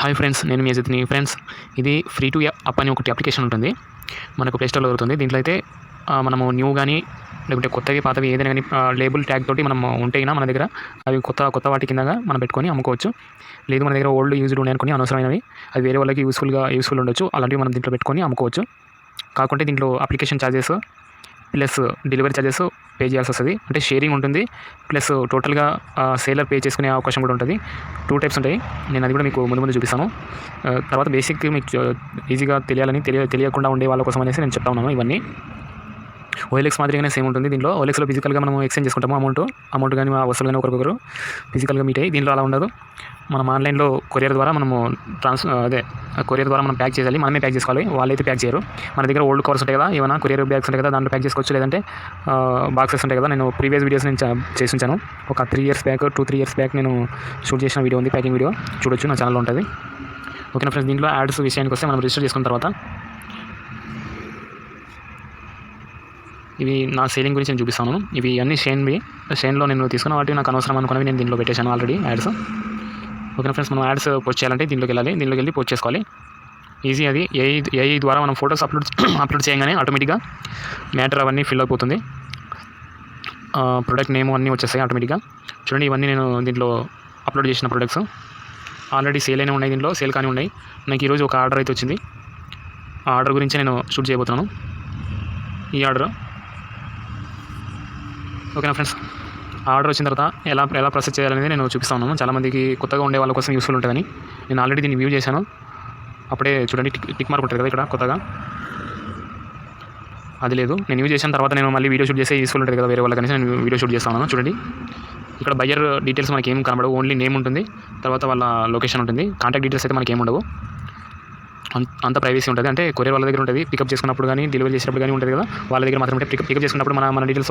Hi friends, నేను మీ అజిత్ని. Friends, ఇది free to up అని ఒకటి అప్లికేషన్ ఉంటుంది, మనకు ప్లేస్టోర్లో దొరుకుతుంది. దీంట్లో అయితే మనము న్యూ కానీ లేకుంటే కొత్తవి పాతవి ఏదైనా కానీ లేబుల్ ట్యాగ్ తోటి మనం ఉంటేనా మన దగ్గర అవి కొత్త వాటి కిందగా మనం పెట్టుకొని అమ్ముకోవచ్చు. లేదు మన దగ్గర ఓల్డ్ యూజ్డ్ ఉన్నాయి అనుకుని అనవసరమైనవి అది వేరే వాళ్ళకి యూస్ఫుల్ ఉండొచ్చు, అలాంటివి మనం దీంట్లో పెట్టుకొని అమ్ముకోవచ్చు. కాకుంటే దీంట్లో application charges plus delivery charges pay చేయాల్సి వస్తుంది. అంటే షేరింగ్ ఉంటుంది, ప్లస్ టోటల్గా సేలర్ పే చేసుకునే అవకాశం కూడా ఉంటుంది. 2 టైప్స్ ఉంటాయి. నేను అది కూడా మీకు ముందు చూపిస్తాను. తర్వాత బేసిక్ మీకు ఈజీగా తెలియకుండా ఉండే వాళ్ళ కోసం అనేసి నేను చెప్తా ఉన్నాను. ఇవన్నీ OLX మాదిరిగానే సేమ్ ఉంటుంది. దీంట్లో OLXలో ఫిజికల్గా మనం ఎక్స్చేంజ్ చేసుకుంటాము. అమౌంట్ కానీ వస్తువులు కానీ ఒకరికొకరు ఫిజికల్గా మీట్ అయ్యి, దీంట్లో అలా ఉండదు. మనం ఆన్లైన్లో కొరియర్ ద్వారా మనము కొరియర్ ద్వారా మనం ప్యాక్ చేయాలి, మనమే ప్యాక్ చేసుకోవాలి, వాళ్ళైతే ప్యాక్ చేయరు. మన దగ్గర ఓల్డ్ కవర్స్ ఉంటాయి కదా, ఏమైనా కొరియర్ బ్యాగ్స్ ఉంటాయి కదా, దాంట్లో ప్యాక్ చేసుకోవచ్చు. లేదంటే బాక్సెస్ ఉంటాయి కదా, నేను ప్రీవియస్ వీడియోస్ నేను చేసి ఉంచాను. ఒక 2-3 ఇయర్స్ బ్యాక్ నేను షూట్ చేసిన వీడియో ఉంది, ప్యాకింగ్ వీడియో చూడొచ్చు, నా ఛానల్లో ఉంటుంది. ఓకేనా ఫ్రెండ్స్, దీంట్లో యాడ్స్ విషయానికి వస్తే మనం రిజిస్టర్ చేసుకున్న తర్వాత ఇవి నా సేలింగ్ గురించి నేను చూపిస్తాను. ఇవి అన్ని షేన్లో నేను తీసుకున్న వాటి నాకు అనవసరం అనుకున్నవి నేను దీంట్లో పెట్టేశాను ఆల్రెడీ యాడ్స్. ఓకేనా ఫ్రెండ్స్, మనం యాడ్స్ పోస్ట్ చేయాలంటే దీంట్లోకి వెళ్ళి పోస్ట్ చేసుకోవాలి. ఈజీ. అది ఏఐ ద్వారా మనం ఫొటోస్ అప్లోడ్ చేయగానే ఆటోమేటిక్గా మ్యాటర్ అవన్నీ ఫిల్ అయిపోతుంది. ప్రొడక్ట్ నేమ్ అన్నీ వచ్చేస్తాయి ఆటోమేటిక్గా. చూడండి, ఇవన్నీ నేను దీంట్లో అప్లోడ్ చేసిన ప్రొడక్ట్స్ ఆల్రెడీ సేల్ అయినా ఉన్నాయి, దీంట్లో సేల్ కానీ ఉన్నాయి. నాకు ఈరోజు ఒక ఆర్డర్ అయితే వచ్చింది. ఆ ఆర్డర్ గురించి నేను షూట్ చేయబోతున్నాను. ఈ ఆర్డర్ ఓకేనా ఫ్రెండ్స్, ఆర్డర్ వచ్చిన తర్వాత ఎలా ప్రాసెస్ చేయాలనేది నేను చూపిస్తా ఉన్నాను. చాలామందికి కొత్తగా ఉండే వాళ్ళ కోసం యూస్ఫుల్ ఉంటుందని నేను ఆల్రెడీ దీన్ని వ్యూ చేశాను. అప్పుడే చూడండి, టిక్ మార్క్ ఉంటుంది కదా ఇక్కడ కొత్తగా, అది లేదు. నేను యూజ్ చేసిన తర్వాత నేను మళ్ళీ వీడియో షూట్ చేస్తే యూస్ఫుల్ ఉంటుంది కదా వేరే వాళ్ళకి అనేసి నేను వీడియో షూట్ చేస్తాను. చూడండి, ఇక్కడ బయ్యర్ డీటెయిల్స్ మనకి ఏం కనబడవు, ఓన్లీ నేమ్ ఉంటుంది, తర్వాత వాళ్ళ లొకేషన్ ఉంటుంది. కాంటాక్ట్ డీటెయిల్స్ అయితే మనకి ఏమి ఉండవు, అంత ప్రైవసీ ఉంటుంది. అంటే కొరియర్ వాళ్ళ దగ్గర ఉంటుంది, పికప్ చేసుకున్నప్పుడు కానీ డెలివరీ చేసేటప్పుడు కానీ ఉంటుంది కదా, వాళ్ళ దగ్గర మాత్రం ఉంటే పికప్ చేసుకున్నప్పుడు మన డీటెయిల్స్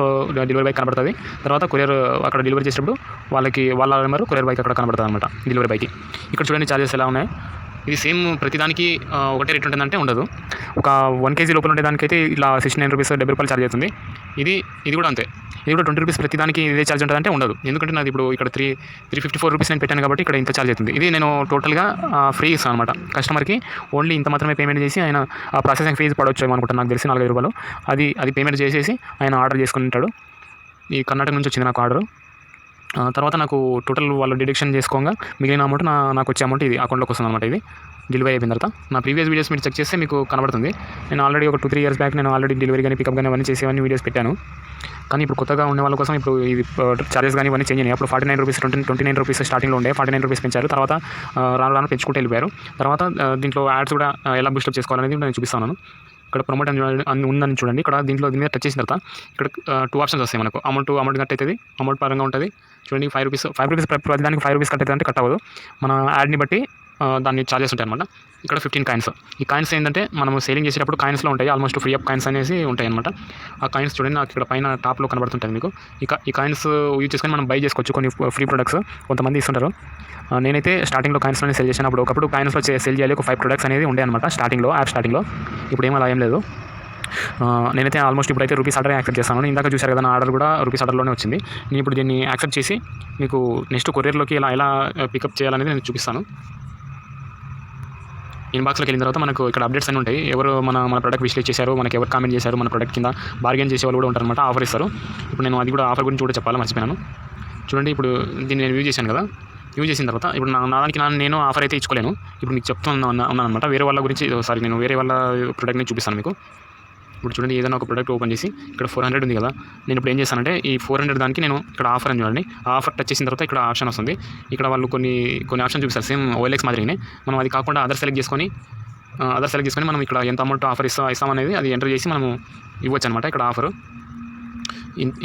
డెలివరీ బాయ్ కనబడుతుంది. తర్వాత కొరియర్ అక్కడ డెలివరీ చేసేటప్పుడు వాళ్ళ నెంబర్ కొరియర్ బాయ్కి అక్కడ కనబడుతుంది అనమాట, డెలివరీ బాయ్కి. ఇక్కడ చూడండి ఛార్జెస్ ఎలా ఉన్నాయి. ఇది సేమ్ ప్రతిదానికి ఒకటే రేట్ ఉంటుందంటే ఉండదు. ఒక 1 kg లోపల ఉండేదానికైతే ఇలా 69 రూపీస్ 70 రూపాయలు ఛార్జ్ అవుతుంది. ఇది కూడా అంతే. ఇది కూడా 20 రూపీస్ ప్రతిదానికి ఇదే ఛార్జ్ ఉంటుందంటే ఉండదు. ఎందుకంటే నాది ఇప్పుడు ఇక్కడ 354 రూపీస్ నేను పెట్టాను కాబట్టి ఇక్కడ ఇంత ఛార్జ్ అవుతుంది. ఇది నేను టోటల్గా ఫ్రీ ఇస్తాను అనమాట కస్టమర్కి. ఓన్లీ ఇంత మాత్రమే పేమెంట్ చేసి ఆయన ఆ ప్రాసెసింగ్ ఫీజు పడవచ్చు అనుకుంటాను, నాకు తెలిసి 45 రూపాయలు. అది పేమెంట్ చేసేసి ఆయన ఆర్డర్ చేసుకుని ఉంటాడు. ఈ కర్ణాటక నుంచి వచ్చింది నాకు ఆర్డర్. తర్వాత నాకు టోటల్ వాళ్ళు డిడక్షన్ చేసుకోగా మిగిలిన అమౌంట్ నాకు వచ్చే అమౌంట్ ఇది అకౌంట్లోకి వస్తుంది అనమాట. ఇది డెలివరీ అయిపోయిన తర్వాత నా ప్రీవియస్ వీడియోస్ మీరు చెక్ చేస్తే మీకు కనబడుతుంది. నేను ఆల్రెడీ ఒక 2-3 ఇయర్స్ బ్యాక్ నేను ఆల్రెడీ డెలివరీ కానీ పికప్ కానీ అవన్నీ చేసేవన్నీ వీడియోస్ పెట్టాను. కానీ ఇప్పుడు కొత్తగా ఉండే వాళ్ళ కోసం ఇప్పుడు ఇది చార్జెస్ కానీ ఇవన్నీ చేంజ్ అయినాయి. అప్పుడు 49 రూపీస్ 29 రూపీస్ స్టార్టింగ్లో ఉండే 49 రూపీస్ పెంచారు. తర్వాత రాను పెంచుకుంటూ వెళ్ళిపోయారు. తర్వాత దీంట్లో యాడ్స్ కూడా ఎలా బూస్టప్ చేసుకోవాలనేది నేను చూపిస్తాను. ఇక్కడ ప్రమోట్ అని ఉందని చూడండి. ఇక్కడ దీని మీద టచ్ చేసిన తర్వాత ఇక్కడ 2 ఆప్షన్స్ వస్తాయి మనకు. అమౌంట్ కట్ అవుతుంది, అమౌంట్ పరంగా ఉంటుంది. చూడండి, 5 రూపీస్ ప్రతిదానికి 5 రూపీస్ కట్ అవుతుంది అంటే కట్ అవ్వదు. మన యాడ్ని బట్టి దాన్ని ఛార్జెస్ ఉంటాయి అనమాట. ఇక్కడ 15 కాయిన్స్. ఈ కాయిన్స్ ఏంటంటే మనం సేలింగ్ చేసేటప్పుడు కాయిన్స్లో ఉంటాయి, ఆల్మోస్ట్ ఫ్రీ అప్ కాయిన్స్ అనేసి ఉంటాయి అనమాట. ఆ కాయిన్స్ చూడండి, నాకు ఇక్కడ పైన టాప్లో కనబడుతుంటుంది మీకు. ఈ కాయిన్స్ యూజ్ చేసుకొని మనం బై చేసుకోవచ్చు కొన్ని ఫ్రీ ప్రొడక్ట్స్ కొంతమంది ఇస్తుంటారు. నేనైతే స్టార్టింగ్లో కాయిన్స్లోనే సేల్ చేశాను. ఒకప్పుడు కాయిన్స్లో సేల్ చేయాలి, ఒక 5 ప్రొడక్ట్స్ అనేది ఉండే అనమాట స్టార్టింగ్లో, యాప్ స్టార్టింగ్లో. ఇప్పుడు అలా ఏం లేదు. నేనైతే ఆల్మోస్ట్ ఇప్పుడైతే రూపీస్ ఆర్డర్ యాక్సెప్ట్ చేస్తాను. ఇందాక చూశారు కదా, నా ఆర్డర్ కూడా రూపీస్ ఆర్డర్లోనే వచ్చింది. నేను ఇప్పుడు దీన్ని యాక్సెప్ట్ చేసి మీకు నెక్స్ట్ కొరియర్లోకి ఎలా పికప్ చేయాలనేది నేను చూపిస్తాను. ఇన్బాక్స్లోకి వెళ్ళిన తర్వాత మనకు ఇక్కడ అప్డేట్స్ అన్నీ ఉంటాయి. ఎవరు మన ప్రొడక్ట్ విశ్లేష్ చేశారు, మనకి ఎవరు కామెంట్ చేశారు, మన ప్రొడక్ట్ కింద బార్గెన్ చేసే వాళ్ళు కూడా ఉంటారనమాట, ఆఫర్ ఇస్తారు. ఇప్పుడు నేను అది కూడా ఆఫర్ గురించి కూడా చెప్పాలి, మర్చిపోయాను. చూడండి, ఇప్పుడు దీన్ని నేను యూజ్ చేశాను కదా, యూజ్ చేసిన తర్వాత ఇప్పుడు నా దానికి నేను ఆఫర్ అయితే ఇచ్చుకోలేను. ఇప్పుడు మీకు ఉన్నాను అనమాట. వేరే వాళ్ళ గురించి నేను వేరే వాళ్ళ ప్రొడక్ట్ని చూపిస్తాను మీకు. ఇప్పుడు చూడండి, ఏదైనా ఒక ప్రొడక్ట్ ఓపెన్ చేసి ఇక్కడ 400 ఉంది కదా, నేను ఇప్పుడు ఏం చేస్తానంటే ఈ 400 దానికి నేను ఇక్కడ ఆఫర్ అని చూడండి, ఆఫర్ టచ్ చేసిన తర్వాత ఇక్కడ ఆప్షన్ వస్తుంది. ఇక్కడ వాళ్ళు కొన్ని ఆప్షన్ చూపిస్తారు, సేమ్ OLX మాదిరినే. మనం అది కాకుండా అదర్ సెలెక్ట్ చేసుకొని మనం ఇక్కడ ఎంత అమౌంట్ ఆఫర్ ఇస్తామనేది అది ఎంటర్ చేసి మనము ఇవ్వచ్చు అనమాట. ఇక్కడ ఆఫర్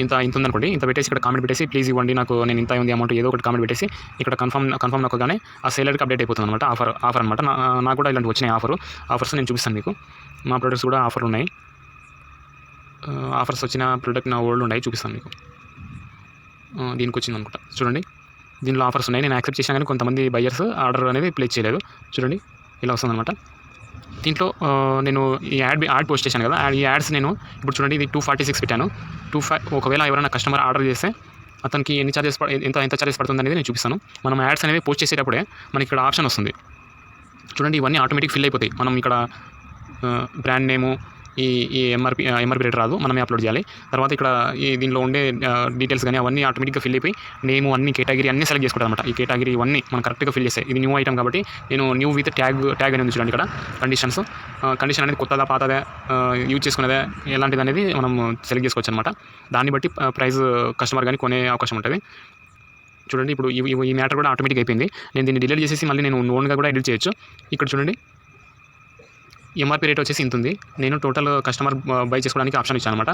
ఇంత ఉందనుకోండి, ఇంత పెట్టేసి ఇక్కడ కామెంట్ పెట్టేసి ప్లీజ్ ఇవ్వండి నాకు, నేను ఇంత ఉంది అమౌంట్ ఏదో ఒకటి కామెంట్ పెట్టేసి ఇక్కడ కన్ఫర్మ్ నొక్కగానే ఆ సేలర్కి అప్డేట్ అయిపోతుంది అనమాట. ఆఫర్ అనమాట. నాకు కూడా ఇలాంటి వచ్చినాయి ఆఫర్స్ నేను చూపిస్తాను మీకు. మా ప్రొడక్ట్స్ కూడా ఆఫర్లు ఉన్నాయి. ఆఫర్స్ వచ్చిన ప్రోడక్ట్ నా ఓల్డ్ ఉన్నాయి, చూపిస్తాను మీకు. దీనికి వచ్చింది అనుకుంటా. చూడండి, దీనిలో ఆఫర్స్ ఉన్నాయి. నేను యాక్సెప్ట్ చేసినా కానీ కొంతమంది బయ్యర్స్ ఆర్డర్ అనేది ప్లేస్ చేయలేదు. చూడండి, ఇలా వస్తుందన్నమాట. దీంట్లో నేను ఈ యాడ్ పోస్ట్ చేశాను కదా, ఈ యాడ్స్ నేను ఇప్పుడు చూడండి, ఇది 246 పెట్టాను. ఒకవేళ ఎవరైనా కస్టమర్ ఆర్డర్ చేస్తే అతనికి ఎన్ని ఛార్జెస్ ఎంత ఛార్జెస్ పడుతుంది అనేది నేను చూపిస్తాను. మనం యాడ్స్ అనేవి పోస్ట్ చేసేటప్పుడే మనకి ఇక్కడ ఆప్షన్ వస్తుంది. చూడండి ఇవన్నీ ఆటోమేటిక్ ఫిల్ అయిపోతాయి. మనం ఇక్కడ బ్రాండ్ నేము ఈ ఎంఆర్పి రేట్ రాదు, మనమే అప్లోడ్ చేయాలి. తర్వాత ఇక్కడ దీనిలో ఉండే డీటెయిల్స్ కానీ అవన్నీ ఆటోమేటిక్గా ఫిల్ అయిపోయి నేము అన్ని కేటగిరీ అన్నీ సెలెక్ట్ చేసుకుంటాను అనమాట. ఈ కేటగిరీ ఇవన్నీ మనం కరెక్ట్గా ఫిల్ చేస్తాయి. ఇది న్యూ ఐటమ్ కాబట్టి నేను న్యూ విత్ ట్యాగ్ అనేది చూడండి ఇక్కడ కండిషన్ అనేది కొత్తదా పాతదా యూజ్ చేసుకునేదా ఎలాంటిది అనేది మనం సెలెక్ట్ చేసుకోవచ్చు అనమాట. దాన్ని బట్టి ప్రైస్ కస్టమర్ కానీ కొనే అవకాశం ఉంటుంది. చూడండి ఇప్పుడు ఈ మ్యాటర్ కూడా ఆటోమేటిక్ అయిపోయింది. నేను దీన్ని డిలీట్ చేసేసి మళ్ళీ నేను ఓన్గా కూడా ఎడిట్ చేయొచ్చు. ఇక్కడ చూడండి ఎంఆర్పి రేట్ వచ్చేసి ఇంత ఉంది. నేను టోటల్ కస్టమర్ బై చేసుకోవడానికి ఆప్షన్ ఇచ్చాను అనమాట.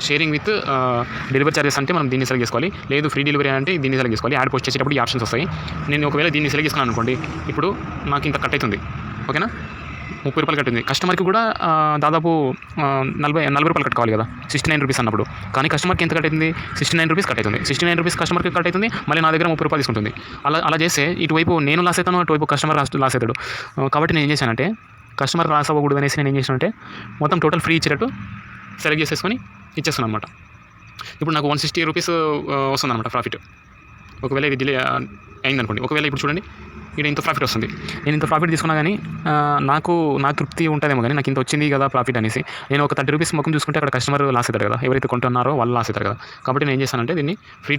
షేరింగ్ విత్ డెలివరీ చార్జెస్ అంటే మనం దీన్ని సెలెక్ట్ చేసుకోవాలి, లేదు ఫ్రీ డెలివరీ అంటే దీన్ని సెలెక్ట్ చేసుకోవాలి. యాడ్ పోస్ట్ చేసేటప్పుడు ఈ ఆప్షన్స్ వస్తాయి. నేను ఒకవేళ దీన్ని సెలెక్ట్ చేసుకున్నాను అనుకోండి, ఇప్పుడు నాకు ఇంత కట్ అవుతుంది. ఓకేనా, 30 రూపాయలు కట్టింది. కస్టమర్కి కూడా దాదాపు 40 రూపాయలు కట్టుకోవాలి కదా, 69 రూపీస్ అన్నప్పుడు. కానీ కస్టమర్కి ఎంత కట్ అవుతుంది? 69 రూపీస్ కట్ అవుతుంది. 69 రూపీస్ కస్టమర్కి కట్ అవుతుంది, మళ్ళీ నా దగ్గర 30 రూపాయలు తీసుకుంటుంది. అలా చేస్తే ఇటువైపు నేను లాస్ అవుతాను, అటువైపు కస్టమర్ లాస్ అవుతాడు. కాబట్టి నేను ఏం చేశానంటే కస్టమర్ లాస్ అవ్వకూడదు అనేసి నేను ఏం చేశానంటే మొత్తం టోటల్ ఫ్రీ ఇచ్చేటట్టు సెలెక్ట్ చేసేసుకొని ఇచ్చేస్తాను అనమాట. ఇప్పుడు నాకు 160 రూపీస్ వస్తుంది అనమాట ప్రాఫిట్. ఒకవేళ ఇది డిలే అయిందనుకోండి, ఒకవేళ ఇప్పుడు చూడండి ఇక్కడ ఇంత ప్రాఫిట్ వస్తుంది. నేను ఇంత ప్రాఫిట్ తీసుకున్నా కానీ నాకు తృప్తి ఉంటుందేమో, కానీ నాకు ఇంత వచ్చింది కదా ప్రాఫిట్ అనేసి నేను ఒక 30 రూపీస్ ముఖం చూసుకుంటే అక్కడ కస్టమర్ లాస్ అవుతారు కదా, ఎవరైతే కొంటున్నారో వాళ్ళు లాస్ అవుతారు కదా. కాబట్టి నేను ఏం చేస్తానంటే దీన్ని ఫ్రీ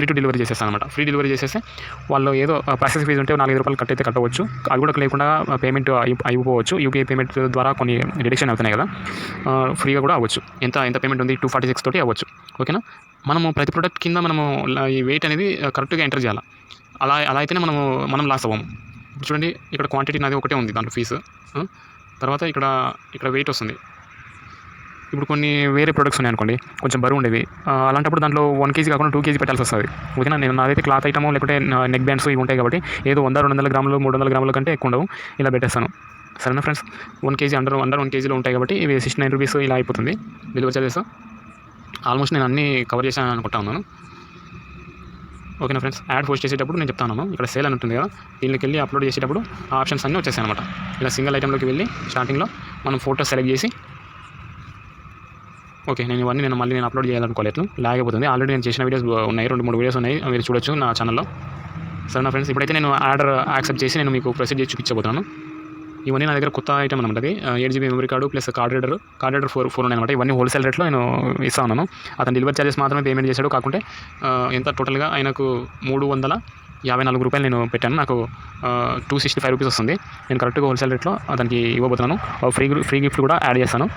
టు డెలివరీ చేసేస్తాను అనమాట. ఫ్రీ డెలివరీ చేసేస్తే వాళ్ళు ఏదో ప్రాసెస్ ఫీజు ఉంటే 4 రూపాయలు కట్ అయితే కట్టవచ్చు, అది కూడా లేకుండా పేమెంట్ అయిపోవచ్చు. యూపీఐ పేమెంట్ ద్వారా కొన్ని డిడక్షన్ అవుతున్నాయి కదా, ఫ్రీగా కూడా అవ్వచ్చు. ఎంత పేమెంట్ ఉంది 246 తోటి అవ్వచ్చు. ఓకేనా, మనము ప్రతి ప్రోడక్ట్ కింద మనము ఈ వెయిట్ అనేది కరెక్ట్గా ఎంటర్ చేయాలి. అలా అయితేనే మనం లాస్ అవ్వము. ఇప్పుడు చూడండి ఇక్కడ క్వాంటిటీ నాది ఒకటే ఉంది దాంట్లో ఫీజు. తర్వాత ఇక్కడ వెయిట్ వస్తుంది. ఇప్పుడు కొన్ని వేరే ప్రొడక్ట్స్ ఉన్నాయి అనుకోండి, కొంచెం బరువు ఉండేవి, అలాంటప్పుడు దాంట్లో 1 కేజీ కాకుండా 2 కేజీ పెట్టాల్సి వస్తుంది. ఓకేనా, నేను నాదైతే క్లాత్ ఐటమ్ లేకపోతే నెక్ బ్యాండ్స్ ఇవి ఉంటాయి కాబట్టి ఏదో 100-200 గ్రాములు 300 గ్రాముల కంటే ఎక్కువ ఉండవు, ఇలా పెట్టేస్తాను. సరేనా ఫ్రెండ్స్, 1 కేజీ అండర్ 1 కేజీలో ఉంటాయి కాబట్టి ఇవి 69 రూపీస్ ఇలా అయిపోతుంది డెలివరీ చార్జెస్. ఆల్మోస్ట్ నేను అన్నీ కవర్ చేశాను అనుకుంటా ఉన్నాను. ఓకేనా ఫ్రెండ్స్, యాడ్ పోస్ట్ చేసేటప్పుడు నేను చెప్తాను, ఇక్కడ సేల్ అని ఉంటుంది కదా, దీనికి వెళ్ళి అప్లోడ్ చేసేటప్పుడు ఆ ఆప్షన్స్ అన్నీ వచ్చేసాయి అనమాట. ఇలా సింగిల్ ఐటెంలోకి వెళ్ళి స్టార్టింగ్లో మనం ఫోటో సెలెక్ట్ చేసి ఓకే నేను మళ్ళీ అప్లోడ్ చేయాలనుకోలేదు, లాగ్ అయిపోతుంది. ఆల్రెడీ నేను చేసిన వీడియోస్ ఉన్నాయి, 2-3 వీడియోస్ ఉన్నాయి, మీరు చూడొచ్చు నా ఛానల్లో. సరేనా ఫ్రెండ్స్, ఇప్పుడైతే నేను ఆర్డర్ యాక్సెప్ట్ చేసి నేను మీకు ప్రొసీడ్ చేసి చూపించబోతున్నాను. ఇవన్నీ నా దగ్గర కొత్త ఐటమ్ అనమాట. అది 8GB memory card plus card reader 4 ఉన్నాయన్నమాట. ఇవన్నీ హోల్సేల్ రేట్లో నేను ఇస్తా ఉన్నాను. అతను డెలివరీ చార్జెస్ మాత్రమే పేమెంట్ చేశాడు. కాకుంటే ఎంత టోటల్గా ఆయనకు 354 రూపాయలు నేను పెట్టాను. నాకు 265 రూపీస్ వస్తుంది. నేను కరెక్ట్గా హోల్సేల్ రేట్లో అతనికి ఇవ్వబోతున్నాను. ఫ్రీ గిఫ్ట్ కూడా యాడ్ చేస్తాను,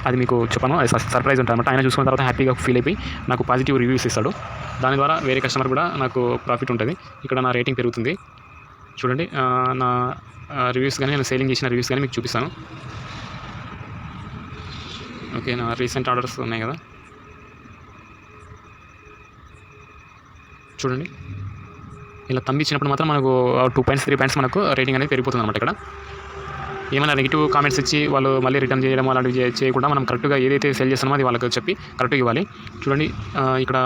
అది మీకు చెప్పాను. అది సర్ప్రైజ్ ఉంటుంది అనమాట. ఆయన చూసుకున్న తర్వాత హ్యాపీగా ఫీల్ అయిపోయి నాకు పాజిటివ్ రివ్యూస్ ఇస్తాడు. దాని ద్వారా వేరే కస్టమర్ కూడా నాకు ప్రాఫిట్ ఉంటుంది. ఇక్కడ నా రేటింగ్ పెరుగుతుంది. చూడండి నా రివ్యూస్ కానీ నేను సేలింగ్ చేసిన రివ్యూస్ కానీ మీకు చూపిస్తాను. ఓకే, నా రీసెంట్ ఆర్డర్స్ ఉన్నాయి కదా, చూడండి ఇలా ఇచ్చినప్పుడు మాత్రం మనకు 2 పాయింట్స్ 3 పాయింట్స్ మనకు రేటింగ్ అనేది పెరిగిపోతుంది అనమాట. ఇక్కడ ఏమైనా నెగిటివ్ కామెంట్స్ ఇచ్చి వాళ్ళు మళ్ళీ రిటర్న్ చేయడం అలాంటివి చేయకుండా మనం కరెక్ట్గా ఏదైతే సెల్ చేస్తున్నామో అది వాళ్ళకి చెప్పి కరెక్ట్గా ఇవ్వాలి. చూడండి ఇక్కడ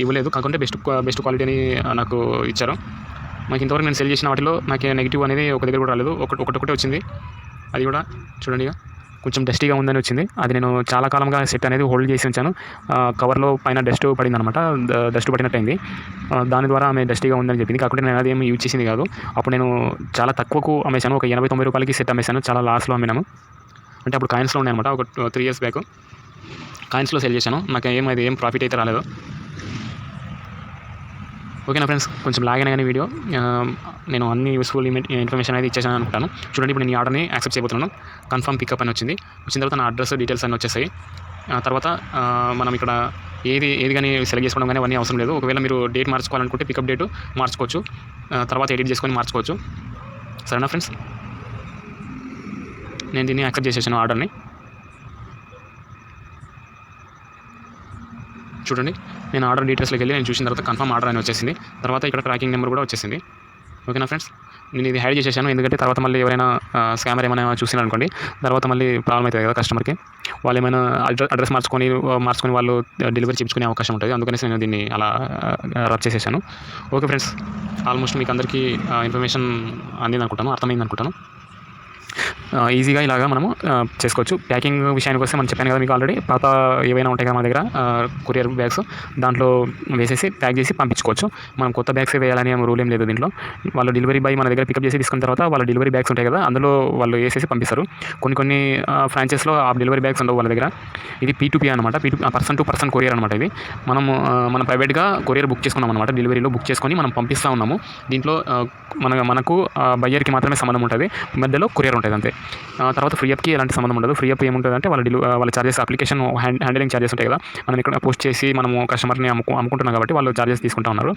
ఇవ్వలేదు, కాకుంటే బెస్ట్ క్వాలిటీ అని నాకు ఇచ్చారు. నాకు ఇంతవరకు నేను సెల్ చేసిన వాటిలో నాకు నెగిటివ్ అనేది ఒక దగ్గర కూడా రాలేదు, ఒకటే వచ్చింది. అది కూడా చూడండి కొంచెం డస్టీగా ఉందని వచ్చింది. అది నేను చాలా కాలంగా సెట్ అనేది హోల్డ్ చేసి ఉంచాను. కవర్లో పైన డస్ట్ పడింది అనమాట, డస్ట్ పడినట్టు అయింది. దాని ద్వారా ఆమె డస్టీగా ఉందని చెప్పింది. కాకపోతే నేను అదేమి యూజ్ చేసింది కాదు. అప్పుడు నేను చాలా తక్కువకు అమ్మేశాను, ఒక 80-90 రూపాయలకి సెట్ అమ్మేశాను. చాలా లాస్లో అమ్మినాము. అంటే అప్పుడు కాయిన్స్లో ఉన్నాయన్నమాట, ఒక 3 years బ్యాక్ కాయిన్స్లో సెల్ చేశాను. నాకు ఏం ప్రాఫిట్ అయితే రాలేదు. ఓకేనా ఫ్రెండ్స్, కొంచెం లాగ్ అయినా కానీ వీడియో నేను అన్ని యూస్ఫుల్ ఇన్ఫర్మేషన్ అనేది ఇచ్చేసాను అనుకుంటాను. చూడండి ఇప్పుడు నేను ఈ ఆర్డర్ని యాక్సెప్ట్ చేయబోతున్నాను. కన్ఫర్మ్ పికప్ అని వచ్చిన తర్వాత నా అడ్రస్ డీటెయిల్స్ అన్నీ వచ్చేసాయి. తర్వాత మనం ఇక్కడ ఏది కానీ సెలెక్ట్ చేసుకోవడం కానీ అవన్నీ అవసరం లేదు. ఒకవేళ మీరు డేట్ మార్చుకోవాలనుకుంటే పికప్ డేటు మార్చుకోవచ్చు, తర్వాత ఎడిట్ చేసుకొని మార్చుకోవచ్చు. సరేనా ఫ్రెండ్స్, నేను దీన్ని యాక్సెప్ట్ చేసేసాను ఆర్డర్ని. చూడండి నేను ఆర్డర్ డీటెయిల్స్లోకి వెళ్ళి నేను చూసిన తర్వాత కన్ఫర్మ్ ఆర్డర్ అని వచ్చేసింది. తర్వాత ఇక్కడ ట్రాకింగ్ నెంబర్ కూడా వచ్చేసింది. ఓకేనా ఫ్రెండ్స్, నేను ఇది హైడ్ చేసేసాను, ఎందుకంటే తర్వాత మళ్ళీ ఎవరైనా స్కామర్ ఏమైనా చూసినారనుకోండి, తర్వాత మళ్ళీ ప్రాబ్లం అవుతుంది కదా కస్టమర్కి. వాళ్ళు ఏమైనా అడ్రస్ మార్చుకొని వాళ్ళు డెలివరీ చేయించుకునే అవకాశం ఉంటుంది. అందుకని నేను దీన్ని అలా రబ్ చేసేసాను. ఓకే ఫ్రెండ్స్, ఆల్మోస్ట్ మీకు అందరికీ ఇన్ఫర్మేషన్ అందింది అనుకుంటాను, అర్థమైంది అనుకుంటాను. ఈజీగా ఇలాగా మనము చేసుకోవచ్చు. ప్యాకింగ్ విషయానికి వస్తే మనం చెప్పాను కదా మీకు ఆల్రెడీ, పాత ఏవైనా ఉంటాయి కదా మన దగ్గర కొరియర్ బ్యాగ్స్, దాంట్లో వేసేసి ప్యాక్ చేసి పంపించుకోవచ్చు. మనం కొత్త బ్యాగ్స్ వేయాలని రూల్ ఏం లేదు దీంట్లో. వాళ్ళు డెలివరీ బాయ్ మన దగ్గర పికప్ చేసి తీసుకున్న తర్వాత వాళ్ళ డెలివరీ బ్యాగ్స్ ఉంటాయి కదా, అందులో వాళ్ళు వేసేసి పంపిస్తారు. కొన్ని ఫ్రాంచైస్లో ఆ డెలివరీ బ్యాగ్స్ ఉండవు వాళ్ళ దగ్గర. ఇది P2P అనమాట, పర్సన్ టు పర్సన్ కొరియర్ అనమాట. ఇది మనం ప్రైవేట్గా కొరియర్ బుక్ చేసుకున్నాం అనమాట, డెలివరీలో బుక్ చేసుకొని మనం పంపిస్తూ ఉన్నాము. దీంట్లో మనకు బయ్యర్కి మాత్రమే సంబంధం ఉంటుంది, మధ్యలో కొరియర్ ఉంటుంది అంతే. తర్వాత ఫ్రీ అప్కి ఎలాంటి సంబంధం ఉండదు. ఫ్రీ అప్ ఏముంటుంది అంటే వాళ్ళ చార్జెస్, అప్లికేషన్ హ్యాండిలింగ్ చార్జెస్ ఉంటాయి కదా, మనం ఇక్కడ పోస్ట్ చేసి మనము కస్టమర్ని అమ్ముకుంటున్నాం కాబట్టి వాళ్ళు చార్జెస్ తీసుకుంటూ ఉన్నారు.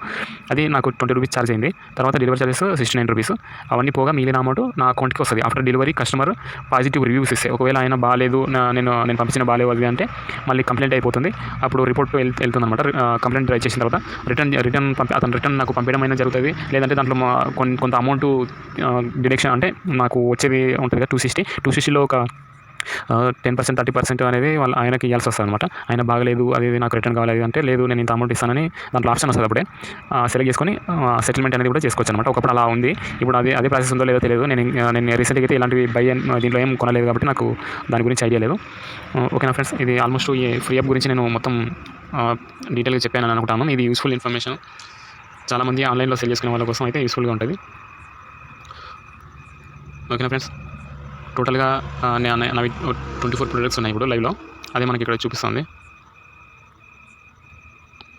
అది నాకు 20 రూపీస్ ఛార్జ్ అయింది. తర్వాత డెలివరీ చార్జెస్ 69 రూపీస్. అవన్నీ పోగా మిగిలిన అమౌంట్ నా అకౌంట్కి వస్తుంది. After delivery customer positive reviews ఇస్తే, ఒకవేళ ఆయన బాగాలేదు, నేను పంపించిన బాగాలేదు అది అంటే మళ్ళీ కంప్లైంట్ అయిపోతుంది. అప్పుడు రిపోర్ట్ వెళ్తుంది అనమాట. కంప్లైంట్ రైజ్ చేసిన తర్వాత రిటర్న్ నాకు పంపించడం అయినా జరుగుతుంది. లేదంటే దాంట్లో కొంత అమౌంట్ డిడక్షన్ అంటే నాకు వచ్చేది ఉంటుంది కదా 260లో ఒక 10% 30% అనేది ఆయనకి ఇవ్వాల్సి వస్తుంది అనమాట. ఆయన బాగలేదు అది నాకు రిటర్న్ కావాలి అంటే, లేదు నేను ఇంత అమౌంట్ ఇస్తానని దాంట్లో ఆప్షన్ వస్తుంది. అప్పుడే సెలెక్ట్ చేసుకొని సెటిల్మెంట్ అనేది కూడా చేసుకోవచ్చు అనమాట. ఒకప్పుడు అలా ఉంది, ఇప్పుడు అదే ప్రాసెస్ ఉందో లేదో తెలియదు. నేను రీసెంట్గా అయితే ఇలాంటివి దీంట్లో ఏం కొనలేదు కాబట్టి నాకు దాని గురించి ఐడియా లేదు. ఓకేనా ఫ్రెండ్స్, ఇది ఆల్మోస్ట్ ఈ ఫ్రీ యాప్ గురించి నేను మొత్తం డీటెయిల్గా చెప్పాను అనుకుంటాను. ఇది యూస్ఫుల్ ఇన్ఫర్మేషన్, చాలామంది ఆన్లైన్లో సెల్ చేసుకునే వాళ్ళ కోసం అయితే యూస్ఫుల్గా ఉంటుంది. ఓకేనా ఫ్రెండ్స్, టోటల్గా నావి 24 ప్రొడక్ట్స్ ఉన్నాయి ఇప్పుడు లైవ్లో, అదే మనకి ఇక్కడ చూపిస్తుంది.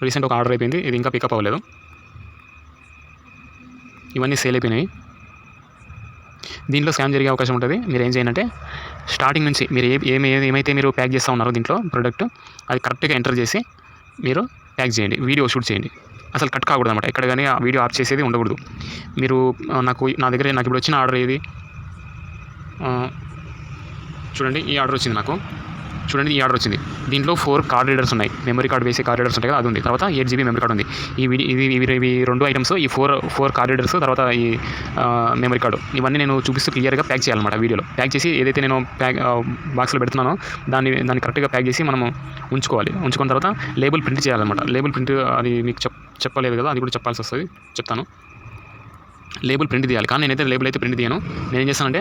రీసెంట్ ఒక ఆర్డర్ అయిపోయింది, ఇది ఇంకా పికప్ అవ్వలేదు. ఇవన్నీ సేల్ అయిపోయినాయి. దీంట్లో స్కామ్ జరిగే అవకాశం ఉంటుంది. మీరు ఏం చేయాలంటే స్టార్టింగ్ నుంచి మీరు ఏమైతే మీరు ప్యాక్ చేస్తూ ఉన్నారో దీంట్లో ప్రోడక్ట్, అది కరెక్ట్గా ఎంటర్ చేసి మీరు ప్యాక్ చేయండి, వీడియో షూట్ చేయండి. అసలు కట్ కాకూడదు అనమాట, ఎక్కడ కానీ ఆ వీడియో ఆఫ్ చేసేది ఉండకూడదు. మీరు నాకు ఇప్పుడు వచ్చిన ఆర్డర్ ఏది చూడండి, ఈ ఆర్డర్ వచ్చింది నాకు. చూడండి, ఈ ఆర్డర్ వచ్చింది. దీంట్లో 4 కార్డ్ రీడర్స్ ఉన్నాయి, మెమరీ కార్డ్ వేసే కార్డ్ రీడర్స్ ఉంటాయి కదా, అది ఉంది. తర్వాత 8 GB మెమరీ కార్డ్ ఉంది. ఇవి 2 ఐటమ్స్, ఈ 4 కార్డ్ రీడర్స్, తర్వాత ఈ మెమరీ కార్డు, ఇవన్నీ నేను చూపిస్తూ క్లియర్గా ప్యాక్ చేయాలన్నమాట. వీడియోలో ప్యాక్ చేసి ఏదైతే నేను బాక్స్లో పెడుతున్నానో దాన్ని కరెక్ట్గా ప్యాక్ చేసి మనము ఉంచుకున్న తర్వాత లేబుల్ ప్రింట్ చేయాలన్నమాట. లేబుల్ ప్రింట్ అది మీకు చెప్పలేదు కదా, అది కూడా చెప్పాల్సి వస్తుంది, చెప్తాను. లేబుల్ ప్రింట్ తీయాలి, కానీ నేనైతే లేబుల్ అయితే ప్రింట్ తీయను. నేను ఏం చేస్తానంటే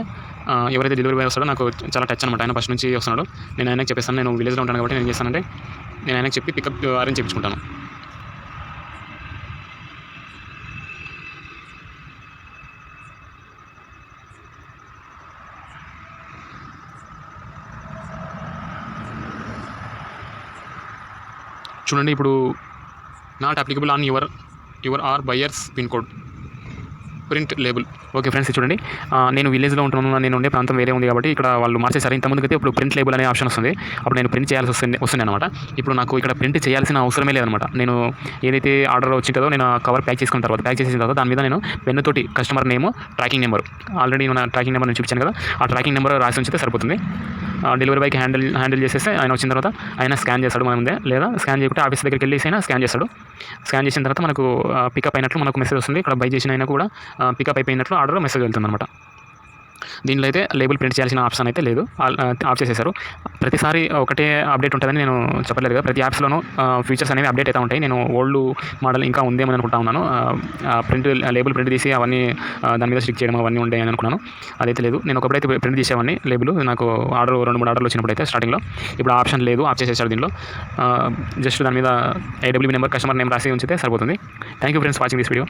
ఎవరైతే డెలివరీ బాయ్ వస్తాడో నాకు చాలా టచ్ అనమాట, ఆయన ఫస్ట్ నుంచి వస్తున్నాడు. నేను ఆయనకి చెప్పేస్తాను, నేను విలేజ్లో ఉంటాను కాబట్టి నేను ఏం చేస్తానంటే నేను ఆయనకి చెప్పి పికప్ అరేంజ్ చేయించుకుంటాను. చూడండి, ఇప్పుడు not applicable on your R buyers pin code print label. Okay friends, చూడండి, నేను విలేజ్లో ఉంటున్నాను, నేను ఉండే ప్రాంతం వేరే ఉంది కాబట్టి ఇక్కడ వాళ్ళు మార్చేసారు. ఇంతకుముందుకైతే ఇప్పుడు ప్రింట్ లేబుల్ అనే ఆప్షన్ వస్తుంది, అప్పుడు నేను ప్రింట్ చేయాల్సి వస్తుంది అనమాట. ఇప్పుడు నాకు ఇక్కడ ప్రింట్ చేయాల్సిన అవసరమే లేదనమాట. నేను ఏదైతే ఆర్డర్ వచ్చిందో నేను కవర్ ప్యాక్ చేసిన తర్వాత దాని మీద నేను పెన్నుతోటి customer name, tracking number, already నేను ట్రాకింగ్ నెంబర్ నేను చూపించాను కదా, ఆ ట్రాకింగ్ నెంబర్ రాసి ఉంచితే సరిపోతుంది. డెలివరీ బాయ్కి హ్యాండిల్ చేసేస్తే ఆయన వచ్చిన తర్వాత ఆయన స్కాన్ చేస్తాడు మన ముందే, లేదా స్కాన్ చేయకుంటే ఆఫీస్ దగ్గరికి వెళ్ళేసి అయినా స్కాన్ చేస్తాడు. స్కాన్ చేసిన తర్వాత మనకు పికప్ అయినట్లు మనకు మెసేజ్ వస్తుంది. ఇక్కడ బై చేసిన అయినా కూడా పికప్ అయిపోయినట్లు ఆర్డర్ మెసేజ్ వెళ్తుంది అనమాట. దీనిలో అయితే లేబుల్ ప్రింట్ చేయాల్సిన ఆప్షన్ అయితే లేదు, ఆఫ్ చేసేసారు. ప్రతిసారి ఒకటే అప్డేట్ ఉంటుందని నేను చెప్పలేదు కదా, ప్రతి యాప్స్లోనూ ఫీచర్స్ అనేవి అప్డేట్ అవుతూ ఉంటాయి. నేను ఓల్డ్ మోడల్ ఇంకా ఉందేమని అనుకుంటా ఉన్నాను. లేబుల్ ప్రింట్ తీసి అవన్నీ దాని మీద స్టిక్ చేయడం అవన్నీ ఉంటాయని అనుకున్నాను. అదైతే లేదు. నేను ఒకప్పుడైతే ప్రింట్ తీసేవాడిని లేబుల్, నాకు 2-3 ఆర్డర్లు వచ్చినప్పుడు అయితే స్టార్టింగ్లో. ఇప్పుడు ఆప్షన్ లేదు, ఆఫ్ చేసేసాడు దీనిలో. జస్ట్ దాని మీద AWB నెంబర్, కస్టమర్ నేమ్ రాసి ఉంచితే సరిపోతుంది. Thank you friends watching this video.